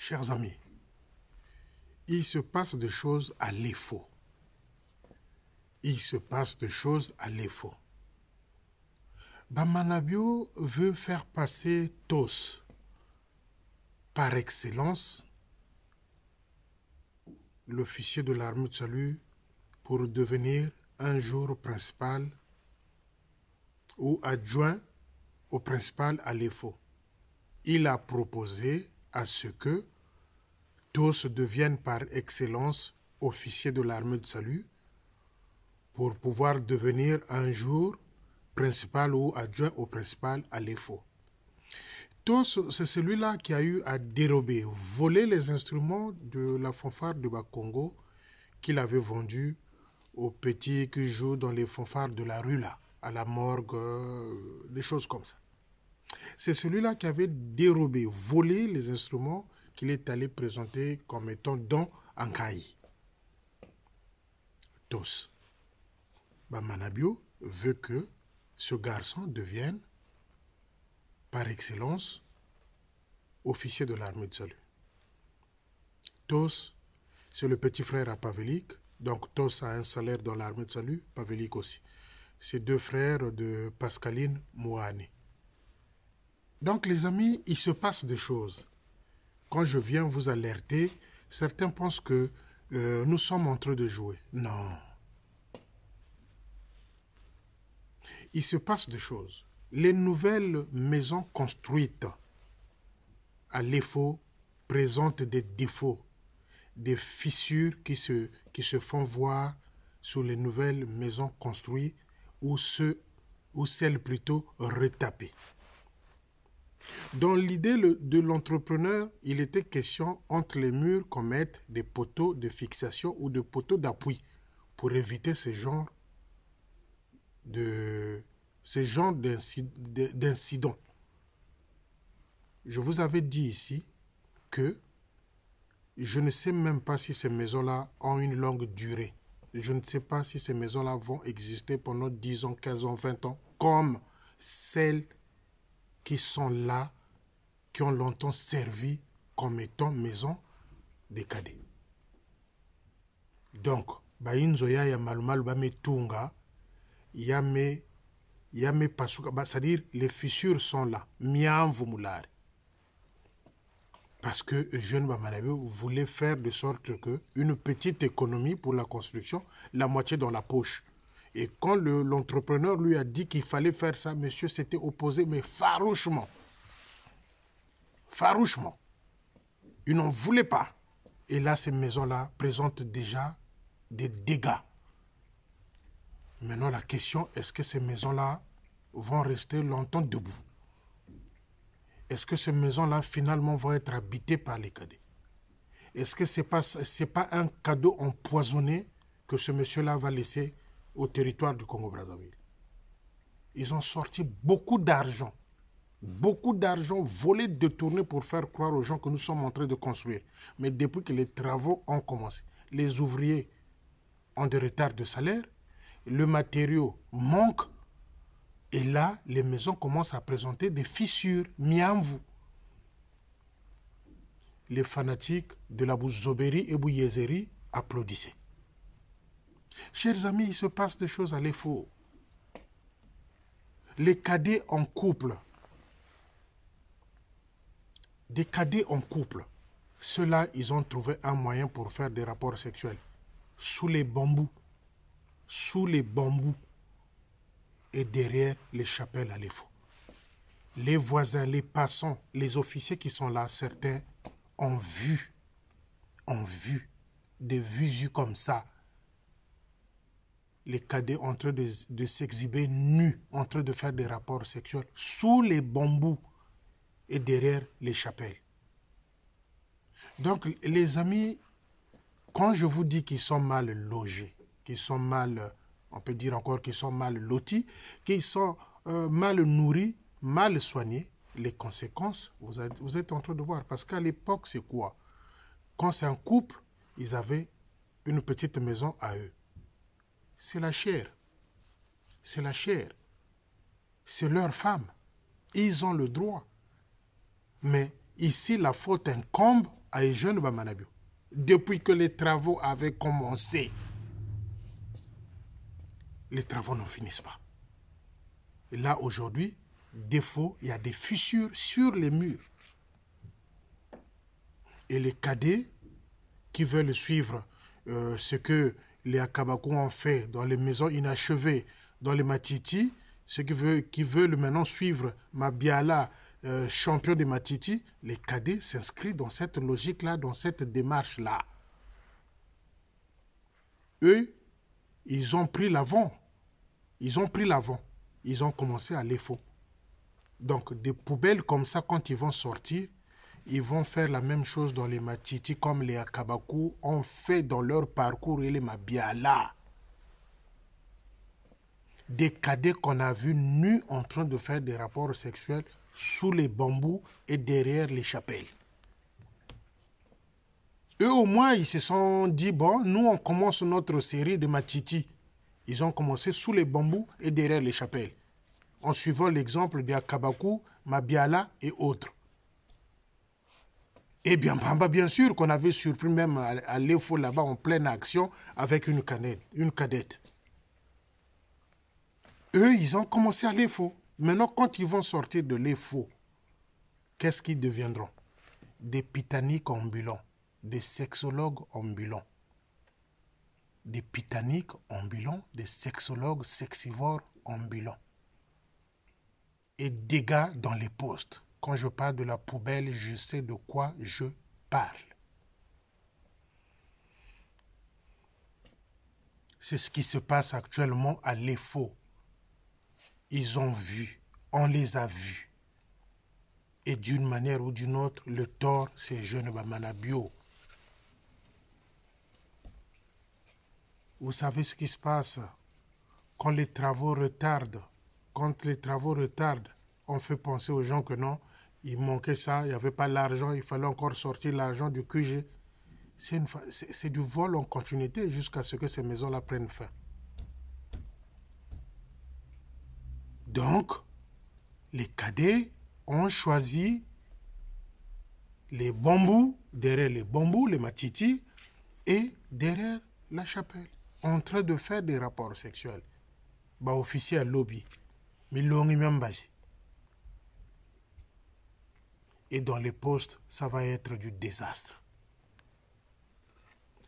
Chers amis, il se passe des choses à l'EFO. Il se passe des choses à l'EFO. Bamanabio veut faire passer TOS par excellence, l'officier de l'armée de salut, pour devenir un jour principal ou adjoint au principal à l'EFO. Il a proposé à ce que TOS devienne par excellence officier de l'armée de salut pour pouvoir devenir un jour principal ou adjoint au principal à l'EFO. TOS, c'est celui-là qui a eu à dérober, voler les instruments de la fanfare de Bakongo qu'il avait vendu aux petits qui jouent dans les fanfares de la rue là, à la morgue, des choses comme ça. C'est celui-là qui avait dérobé, volé les instruments qu'il est allé présenter comme étant don en Kaï. TOS. Bamanabio veut que ce garçon devienne, par excellence, officier de l'armée de salut. TOS, c'est le petit frère à Pavelic. Donc TOS a un salaire dans l'armée de salut, Pavelic aussi. C'est deux frères de Pascaline Mouane. Donc les amis, il se passe des choses. Quand je viens vous alerter, certains pensent que nous sommes en train de jouer. Non. Il se passe des choses. Les nouvelles maisons construites à l'EFO présentent des défauts, des fissures qui se font voir sur les nouvelles maisons construites ou celles plutôt retapées. Dans l'idée de l'entrepreneur, il était question entre les murs qu'on mette des poteaux de fixation ou des poteaux d'appui pour éviter ce genre d'incidents. Je vous avais dit ici que je ne sais même pas si ces maisons-là ont une longue durée. Je ne sais pas si ces maisons-là vont exister pendant 10 ans, 15 ans, 20 ans, comme celles qui sont là, qui ont longtemps servi comme étant maison des cadets. Donc, bainzoya ya malumalu ba metunga, yame pasuka, c'est-à-dire les fissures sont là, miamvu mulari. Parce que Eugène Bamanabio voulait faire de sorte que une petite économie pour la construction, la moitié dans la poche. Et quand l'entrepreneur lui a dit qu'il fallait faire ça, monsieur s'était opposé, mais farouchement. Farouchement. Ils n'en voulaient pas. Et là, ces maisons-là présentent déjà des dégâts. Maintenant, la question, est-ce que ces maisons-là vont rester longtemps debout? Est-ce que ces maisons-là, finalement, vont être habitées par les cadets? Est-ce que ce n'est pas un cadeau empoisonné que ce monsieur-là va laisser au territoire du Congo-Brazzaville? Ils ont sorti beaucoup d'argent volé, détourné pour faire croire aux gens que nous sommes en train de construire. Mais depuis que les travaux ont commencé, les ouvriers ont des retards de salaire, le matériau manque, et là, les maisons commencent à présenter des fissures, miamvu. Les fanatiques de la Bouzobéry et Bouyezeri applaudissaient. Chers amis, il se passe des choses à l'EFO. Les cadets en couple, des cadets en couple, ceux-là, ils ont trouvé un moyen pour faire des rapports sexuels. Sous les bambous. Et derrière les chapelles à l'EFO. Les voisins, les passants, les officiers qui sont là, certains ont vu des visus comme ça. Les cadets en train de s'exhiber nus, en train de faire des rapports sexuels sous les bambous et derrière les chapelles. Donc, les amis, quand je vous dis qu'ils sont mal logés, qu'ils sont mal, on peut dire encore qu'ils sont mal lotis, qu'ils sont mal nourris, mal soignés, les conséquences, vous êtes en train de voir. Parce qu'à l'époque, c'est quoi? Quand c'est un couple, ils avaient une petite maison à eux. C'est la chair. C'est la chair. C'est leur femme. Ils ont le droit. Mais ici, la faute incombe à les jeunes Bamanabio. Depuis que les travaux avaient commencé, les travaux n'en finissent pas. Et là, aujourd'hui, défaut, il y a des fissures sur les murs. Et les cadets qui veulent suivre ce que les Akabakou ont fait dans les maisons inachevées, dans les Matiti, ceux qui veulent maintenant suivre Mabiala, champion de Matiti, les cadets s'inscrivent dans cette logique-là, dans cette démarche-là. Eux, ils ont pris l'avant. Ils ont commencé à les faux. Donc, des poubelles comme ça, quand ils vont sortir, ils vont faire la même chose dans les Matiti comme les Akabakou ont fait dans leur parcours et les Mabiala. Des cadets qu'on a vus nus en train de faire des rapports sexuels sous les bambous et derrière les chapelles. Eux au moins, ils se sont dit, bon, nous on commence notre série de Matiti. Ils ont commencé sous les bambous et derrière les chapelles, en suivant l'exemple des Akabakou, Mabiala et autres. Et bien, bien sûr qu'on avait surpris même à l'EFO là-bas en pleine action avec une cadette. Eux, ils ont commencé à l'EFO. Maintenant, quand ils vont sortir de l'EFO, qu'est-ce qu'ils deviendront? Des pitaniques ambulants, des sexologues ambulants. Des pitaniques ambulants, des sexologues sexivores ambulants. Et des gars dans les postes. Quand je parle de la poubelle, je sais de quoi je parle. C'est ce qui se passe actuellement à l'EFO. Ils ont vu, on les a vus. Et d'une manière ou d'une autre, le tort, c'est jeune Bamanabio. Vous savez ce qui se passe quand les travaux retardent. Quand les travaux retardent, on fait penser aux gens que non, il manquait ça, il n'y avait pas l'argent, il fallait encore sortir l'argent du QG. C'est du vol en continuité jusqu'à ce que ces maisons-là prennent fin. Donc, les cadets ont choisi les bambous, derrière les bambous, les matitis, et derrière la chapelle, en train de faire des rapports sexuels. Bah, officier à lobby. Mais l'on est même basé. Et dans les postes, ça va être du désastre.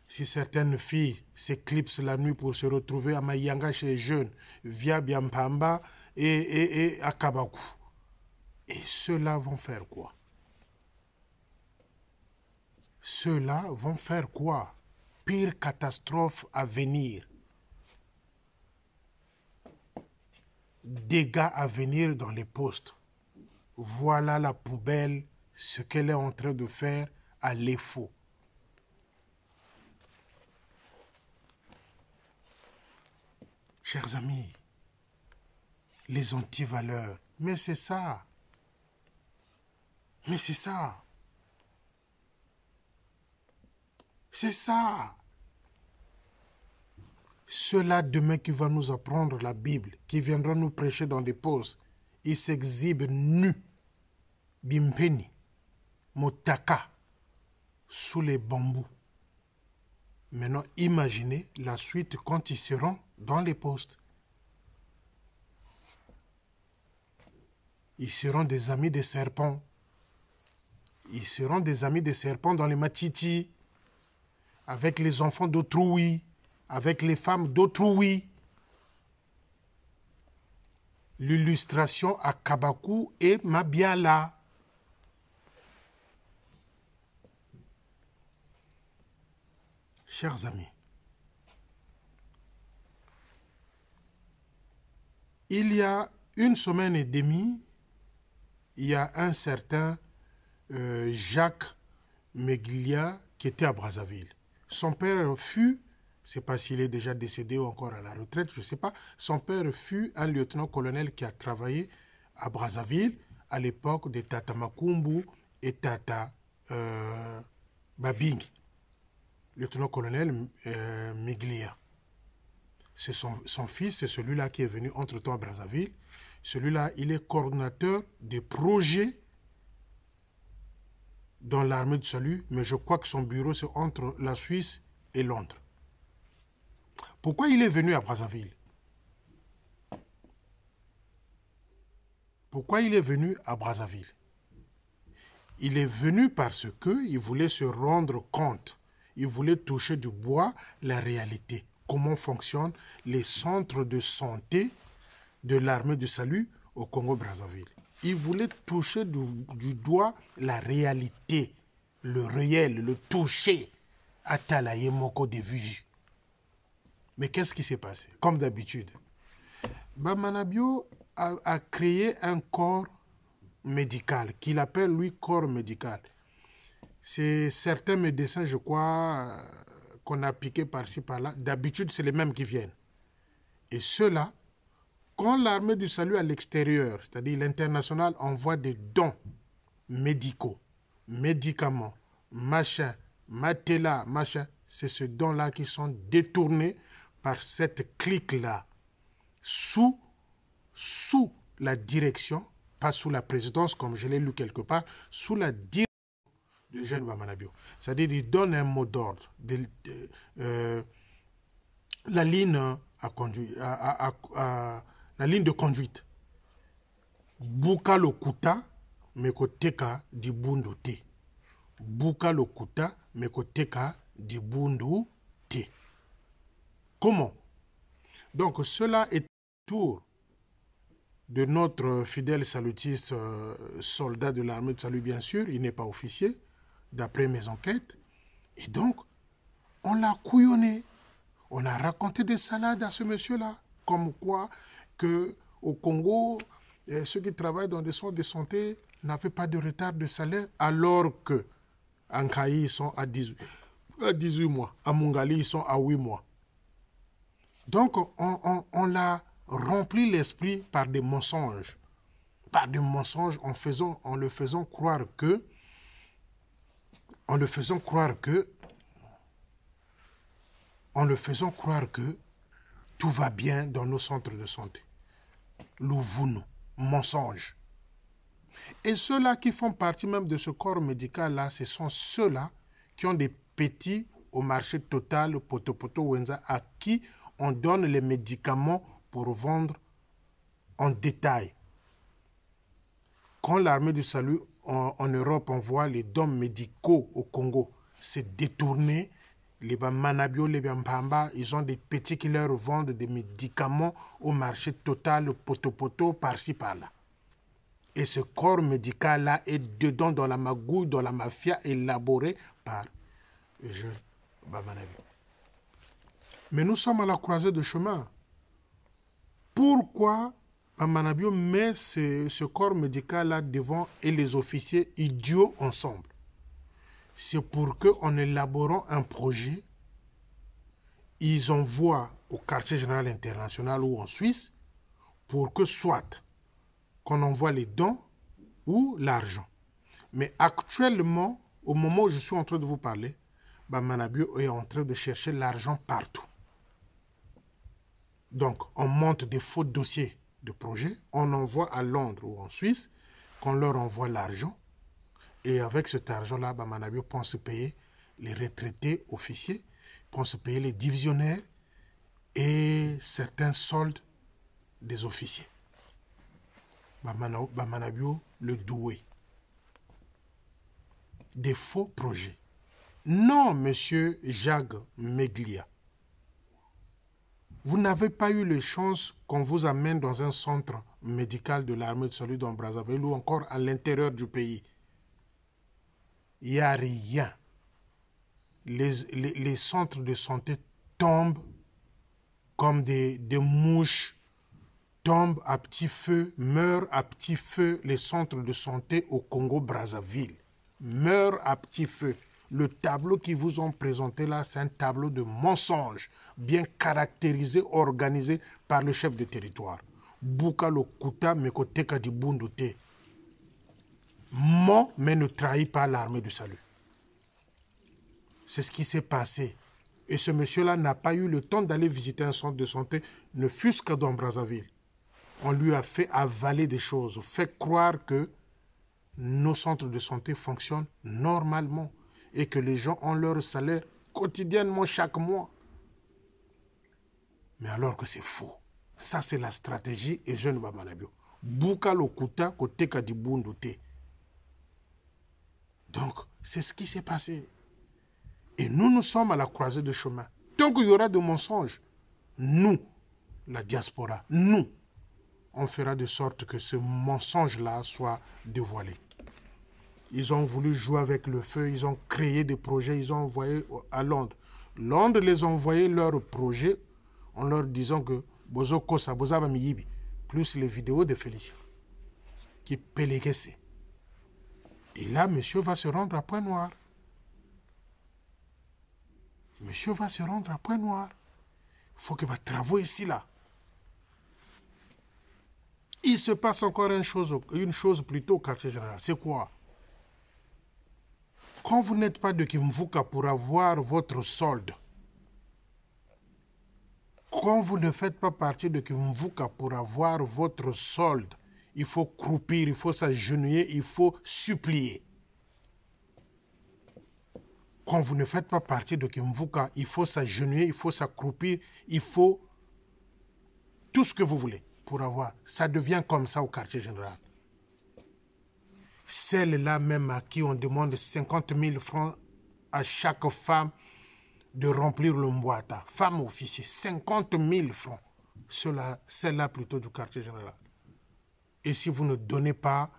Si certaines filles s'éclipsent la nuit pour se retrouver à Mayanga chez les jeunes, via Biampamba et à Kabakou, et ceux-là vont faire quoi? Ceux-là vont faire quoi? Pire catastrophe à venir. Dégâts à venir dans les postes. Voilà la poubelle, ce qu'elle est en train de faire à l'EFO. Chers amis, les antivaleurs, mais c'est ça. Mais c'est ça. C'est ça. Ceux-là demain qui vont nous apprendre la Bible, qui viendront nous prêcher dans des postes, ils s'exhibent nus, bimpeni, motaka, sous les bambous. Maintenant, imaginez la suite quand ils seront dans les postes. Ils seront des amis des serpents. Ils seront des amis des serpents dans les matitis, avec les enfants d'autrui, avec les femmes d'autrui. L'illustration à Kabakou et Mabiala. Chers amis, il y a une semaine et demie, il y a un certain Jacques Meglia qui était à Brazzaville. Son père fut, je ne sais pas s'il est déjà décédé ou encore à la retraite, je ne sais pas, son père fut un lieutenant-colonel qui a travaillé à Brazzaville à l'époque de Tata Makumbu et Tata Babing. Lieutenant-colonel Meglia. C'est son fils, c'est celui-là qui est venu entre-temps à Brazzaville. Celui-là, il est coordonnateur des projets dans l'armée du salut, mais je crois que son bureau, c'est entre la Suisse et Londres. Pourquoi il est venu à Brazzaville? Pourquoi il est venu à Brazzaville? Il est venu parce qu'il voulait se rendre compte, il voulait toucher du bois la réalité, comment fonctionnent les centres de santé de l'armée du salut au Congo-Brazzaville. Il voulait toucher du doigt la réalité, le réel, le toucher. Atalaye Moko de vue. Mais qu'est-ce qui s'est passé? Comme d'habitude, Bamanabio a créé un corps médical qu'il appelle lui corps médical. C'est certains médecins, je crois, qu'on a piqué par-ci par-là. D'habitude, c'est les mêmes qui viennent. Et ceux-là, quand l'armée du salut à l'extérieur, c'est-à-dire l'international, envoie des dons médicaux, médicaments, machin, matelas, machin, c'est ces dons-là qui sont détournés par cette clique-là, sous la direction, pas sous la présidence, comme je l'ai lu quelque part, sous la direction de Jeune Bamanabio. C'est-à-dire qu'il donne un mot d'ordre, la ligne la ligne de conduite. Buka lokuta mekoteka di bundu te. Buka lokuta mekoteka di bundu te. Comment? Donc cela est autour de notre fidèle salutiste soldat de l'armée de salut, bien sûr. Il n'est pas officier, d'après mes enquêtes. Et donc, on l'a couillonné. On a raconté des salades à ce monsieur-là. Comme quoi, qu'au Congo, ceux qui travaillent dans des centres de santé n'avaient pas de retard de salaire, alors que en Kaï, ils sont à 18 mois. À Mungali, ils sont à 8 mois. Donc, on l'a rempli l'esprit par des mensonges. Par des mensonges en le faisant croire que tout va bien dans nos centres de santé. Louvounou, mensonge. Et ceux-là qui font partie même de ce corps médical-là, ce sont ceux-là qui ont des petits au marché total, Poto Wenza, à qui on donne les médicaments pour vendre en détail. Quand l'armée du salut en Europe envoie les dons médicaux au Congo, c'est détourné. Les Manabio, les Mpamba, ils ont des petits qui leur vendent des médicaments au marché total, Poto, par-ci, par-là. Et ce corps médical-là est dedans dans la magouille, dans la mafia élaborée par Jeune Bamanabio. Mais nous sommes à la croisée de chemin. Pourquoi Bamanabio met ce corps médical-là devant et les officiers idiots ensemble? C'est pour qu'en élaborant un projet, ils envoient au quartier général international ou en Suisse pour que soit qu'on envoie les dons ou l'argent. Mais actuellement, au moment où je suis en train de vous parler, Bamanabio est en train de chercher l'argent partout. Donc, on monte des faux dossiers de projet, on envoie à Londres ou en Suisse, qu'on leur envoie l'argent. Et avec cet argent-là, Bamanabio pense payer les retraités officiers, pense payer les divisionnaires et certains soldes des officiers. Bamanabio, le doué. Des faux projets. Non, monsieur Jacques Meglia. Vous n'avez pas eu la chance qu'on vous amène dans un centre médical de l'armée de salut dans Brazzaville ou encore à l'intérieur du pays. Il n'y a rien. Les centres de santé tombent comme des mouches, tombent à petit feu, meurent à petit feu les centres de santé au Congo-Brazzaville. Meurent à petit feu. Le tableau qu'ils vous ont présenté là, c'est un tableau de mensonges, bien caractérisé, organisé par le chef de territoire. Buka Lokuta Mekoteka di Bundute. Ment, mais ne trahit pas l'armée du salut. C'est ce qui s'est passé. Et ce monsieur-là n'a pas eu le temps d'aller visiter un centre de santé, ne fût-ce que dans Brazzaville. On lui a fait avaler des choses, fait croire que nos centres de santé fonctionnent normalement et que les gens ont leur salaire quotidiennement chaque mois. Mais alors que c'est faux. Ça, c'est la stratégie et jeune Bamanabio. Bouka lokuta kote kadibundoute. Donc, c'est ce qui s'est passé. Et nous sommes à la croisée de chemin. Tant qu'il y aura de mensonges, nous, la diaspora, nous, on fera de sorte que ce mensonge-là soit dévoilé. Ils ont voulu jouer avec le feu, ils ont créé des projets, ils ont envoyé à Londres. Londres les a envoyé leurs projets en leur disant que Bozo Kosa, Bozaba Miyibi, plus les vidéos de Félicien, qui péléguaient. Et là, monsieur va se rendre à Point-Noir. Monsieur va se rendre à Point-Noir. Il faut que va travailler ici, là. Il se passe encore une chose plutôt au quartier général. C'est quoi? Quand vous n'êtes pas de Kimvuka pour avoir votre solde, quand vous ne faites pas partie de Kimvuka pour avoir votre solde, il faut croupir, il faut s'agenouiller, il faut supplier. Quand vous ne faites pas partie de Kimvuka, il faut s'agenouiller, il faut s'accroupir, il faut tout ce que vous voulez pour avoir. Ça devient comme ça au quartier général. Celle-là même à qui on demande 50 000 francs à chaque femme de remplir le mboata. Femme officier, 50 000 francs. Celle-là plutôt du quartier général. Et si vous ne donnez pas,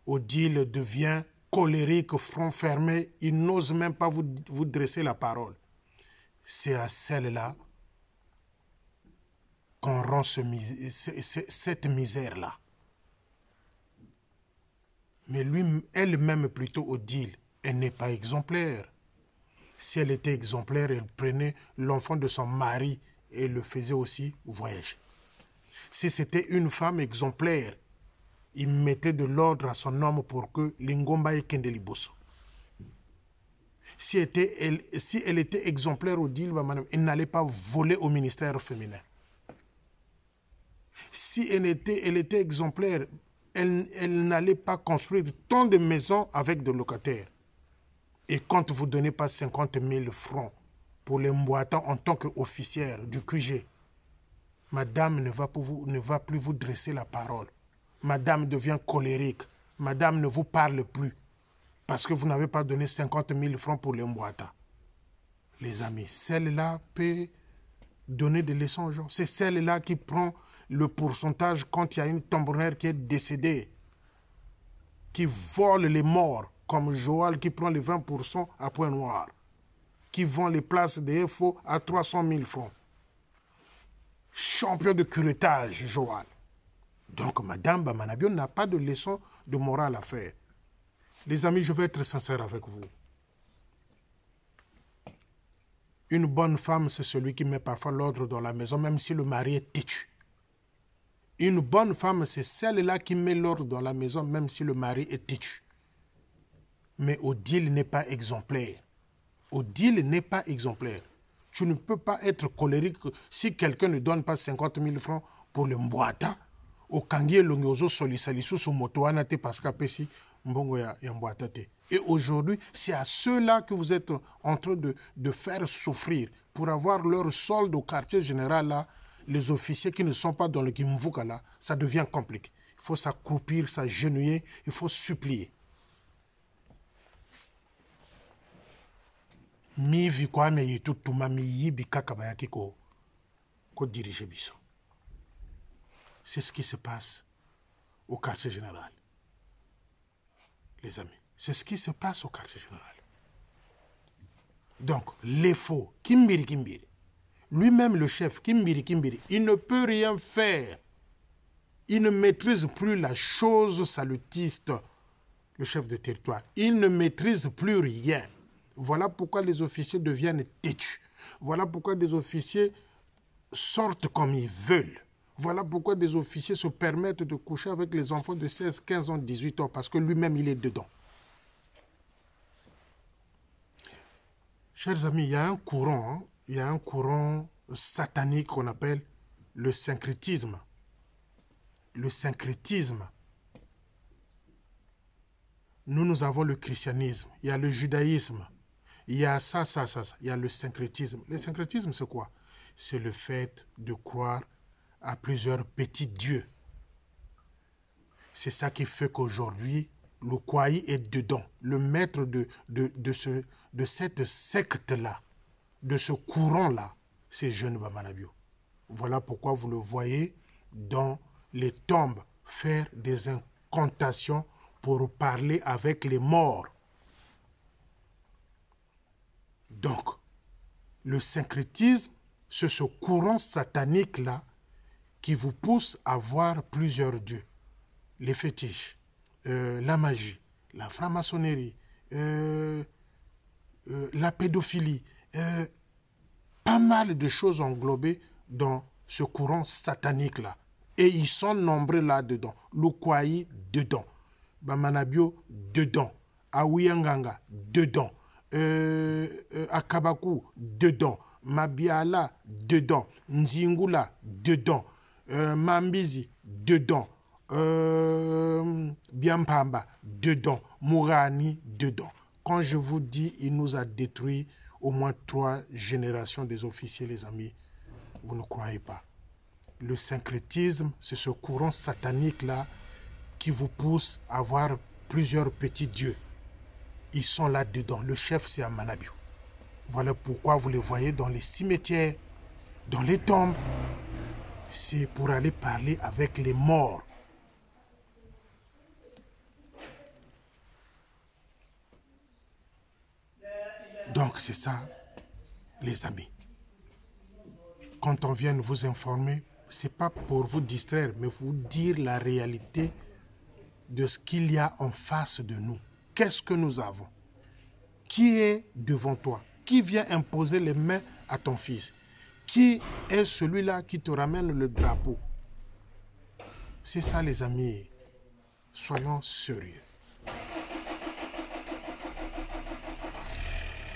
Odile devient colérique, front fermé, il n'ose même pas vous dresser la parole. C'est à celle-là qu'on rend cette misère-là. Mais elle-même plutôt Odile, elle n'est pas exemplaire. Si elle était exemplaire, elle prenait l'enfant de son mari et le faisait aussi voyager. Si c'était une femme exemplaire, il mettait de l'ordre à son homme pour que l'ingomba ait kendeliboso. Si elle était exemplaire Odile, elle n'allait pas voler au ministère féminin. Si elle était exemplaire, elle n'allait pas construire tant de maisons avec des locataires. Et quand vous ne donnez pas 50 000 francs pour les mboitants en tant qu'officière du QG, madame ne va plus vous dresser la parole. Madame devient colérique. Madame ne vous parle plus parce que vous n'avez pas donné 50 000 francs pour les mboitants. Les amis, celle-là peut donner des leçons aux gens. C'est celle-là qui prend le pourcentage quand il y a une tambourinaire qui est décédée, qui vole les morts, comme Joal qui prend les 20% à Point-Noir, qui vend les places des FO à 300 000 francs. Champion de curettage, Joal. Donc, Madame Bamanabio n'a pas de leçon de morale à faire. Les amis, je vais être sincère avec vous. Une bonne femme, c'est celui qui met parfois l'ordre dans la maison, même si le mari est têtu. Une bonne femme, c'est celle-là qui met l'ordre dans la maison, même si le mari est têtu. Mais Odile n'est pas exemplaire. Odile n'est pas exemplaire. Tu ne peux pas être colérique si quelqu'un ne donne pas 50 000 francs pour le mboata. Au kangie longozo solisalisu su moto anate parce qu'apesi mbongo ya mboata te. Et aujourd'hui, c'est à ceux-là que vous êtes en train de faire souffrir pour avoir leur solde au quartier général là. Les officiers qui ne sont pas dans le Kimvuka là, ça devient compliqué. Il faut s'accroupir, s'agenouiller, il faut supplier. Mi vi kwa me yitu tuma mi yibi kakabayaki ko diriger biso. C'est ce qui se passe au quartier général. Les amis, c'est ce qui se passe au quartier général. Donc, les faux, Kimbiri, lui-même le chef, Kimbiri, il ne peut rien faire. Il ne maîtrise plus la chose salutiste, le chef de territoire. Il ne maîtrise plus rien. Voilà pourquoi les officiers deviennent têtus. Voilà pourquoi des officiers sortent comme ils veulent. Voilà pourquoi des officiers se permettent de coucher avec les enfants de 16, 15 ans, 18 ans, parce que lui-même, il est dedans. Chers amis, il y a un courant satanique qu'on appelle le syncrétisme. Le syncrétisme. nous avons le christianisme, il y a le judaïsme, il y a ça, il y a le syncrétisme. Le syncrétisme, c'est quoi? C'est le fait de croire à plusieurs petits dieux. C'est ça qui fait qu'aujourd'hui, le Kwaï est dedans. Le maître de cette secte-là, de ce courant-là, c'est Jeune Bamanabio. Voilà pourquoi vous le voyez dans les tombes faire des incantations pour parler avec les morts. Donc, le syncrétisme, c'est ce courant satanique-là qui vous pousse à voir plusieurs dieux. Les fétiches, la magie, la franc-maçonnerie, la pédophilie, pas mal de choses englobées dans ce courant satanique-là. Et ils sont nombreux là-dedans. Lukwaï, dedans. Bamanabio, dedans. Awiyanganga, dedans. Akabaku, dedans. Mabiala, dedans. Nzingula, dedans. Mambizi, dedans. Biampamba, dedans. Mourani, dedans. Quand je vous dis, il nous a détruit au moins 3 générations des officiers, les amis. Vous ne croyez pas. Le syncrétisme, c'est ce courant satanique-là qui vous pousse à voir plusieurs petits dieux. Ils sont là-dedans. Le chef, c'est Amanabio. Voilà pourquoi vous les voyez dans les cimetières, dans les tombes. C'est pour aller parler avec les morts. Donc c'est ça, les amis. Quand on vient vous informer, ce n'est pas pour vous distraire, mais vous dire la réalité de ce qu'il y a en face de nous. Qu'est-ce que nous avons? Qui est devant toi? Qui vient imposer les mains à ton fils? Qui est celui-là qui te ramène le drapeau? C'est ça, les amis. Soyons sérieux.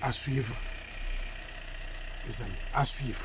À suivre, les amis, à suivre.